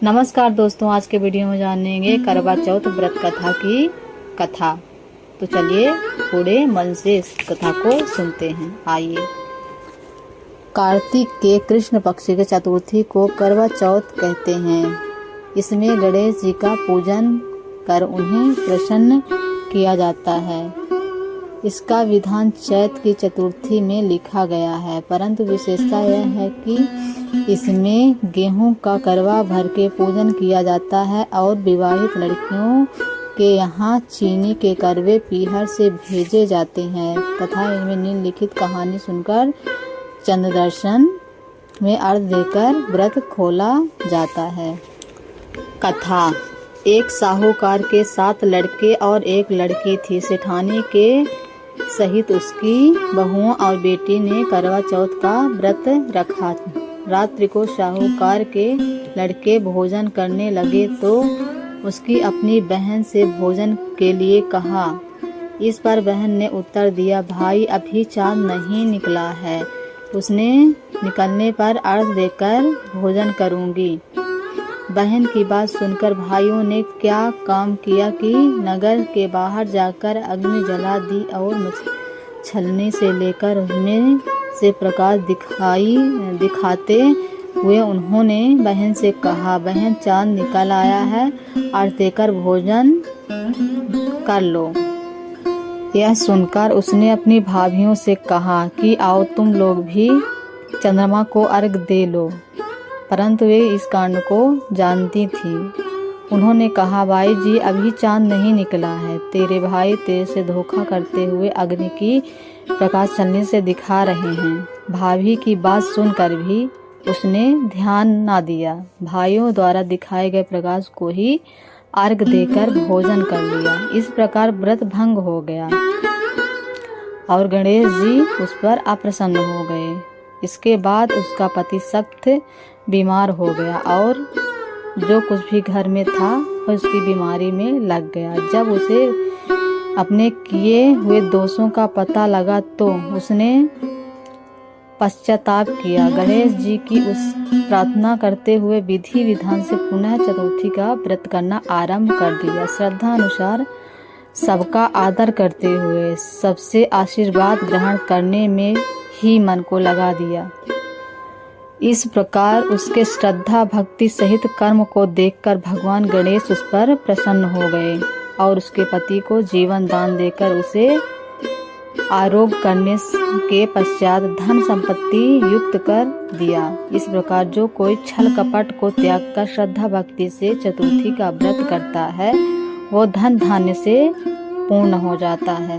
नमस्कार दोस्तों, आज के वीडियो में जानेंगे करवा चौथ व्रत कथा की कथा। तो चलिए पूरे मन से इस कथा को सुनते हैं। आइए। कार्तिक के कृष्ण पक्ष के चतुर्थी को करवा चौथ कहते हैं। इसमें गणेश जी का पूजन कर उन्हें प्रसन्न किया जाता है। इसका विधान चैत्र की चतुर्थी में लिखा गया है, परंतु विशेषता यह है कि इसमें गेहूं का करवा भर के पूजन किया जाता है और विवाहित लड़कियों के यहाँ चीनी के करवे पीहर से भेजे जाते हैं तथा इनमें निम्नलिखित कहानी सुनकर चंद्र दर्शन में अर्घ देकर व्रत खोला जाता है। कथा। एक साहूकार के 7 लड़के और 1 लड़की थी। सेठानी के सहित उसकी बहुओं और बेटी ने करवा चौथ का व्रत रखा। रात्रि को साहूकार के लड़के भोजन करने लगे तो उसकी अपनी बहन से भोजन के लिए कहा। इस पर बहन ने उत्तर दिया, भाई अभी चांद नहीं निकला है, उसने निकलने पर अर्घ देकर भोजन करूंगी। बहन की बात सुनकर भाइयों ने क्या काम किया कि नगर के बाहर जाकर अग्नि जला दी और छलनी से लेकर उसमें से प्रकाश दिखाते हुए उन्होंने बहन से कहा, बहन चांद निकल आया है, अर्घ देकर भोजन कर लो। यह सुनकर उसने अपनी भाभियों से कहा कि आओ तुम लोग भी चंद्रमा को अर्घ दे लो, परंतु वे इस कांड को जानती थी। उन्होंने कहा, भाई जी अभी चांद नहीं निकला है, तेरे भाई तेरे से धोखा करते हुए अग्नि की प्रकाश छलनी से दिखा रहे हैं। भाभी की बात सुनकर भी उसने ध्यान ना दिया, भाइयों द्वारा दिखाए गए प्रकाश को ही अर्घ देकर भोजन कर लिया। इस प्रकार व्रत भंग हो गया और गणेश जी उस पर अप्रसन्न हो गए। इसके बाद उसका पति सख्त बीमार हो गया और जो कुछ भी घर में था उसकी बीमारी में लग गया। जब उसे अपने किए हुए दोषों का पता लगा तो उसने पश्चाताप किया। गणेश जी की उस प्रार्थना करते हुए विधि विधान से पुनः चतुर्थी का व्रत करना आरंभ कर दिया। श्रद्धा अनुसार सबका आदर करते हुए सबसे आशीर्वाद ग्रहण करने में ही मन को लगा दिया। इस प्रकार उसके श्रद्धा भक्ति सहित कर्म को देखकर भगवान गणेश उस पर प्रसन्न हो गए और उसके पति को जीवन दान देकर उसे आरोग्य करने के पश्चात धन संपत्ति युक्त कर दिया। इस प्रकार जो कोई छल कपट को त्याग कर श्रद्धा भक्ति से चतुर्थी का व्रत करता है वो धन धान्य से पूर्ण हो जाता है।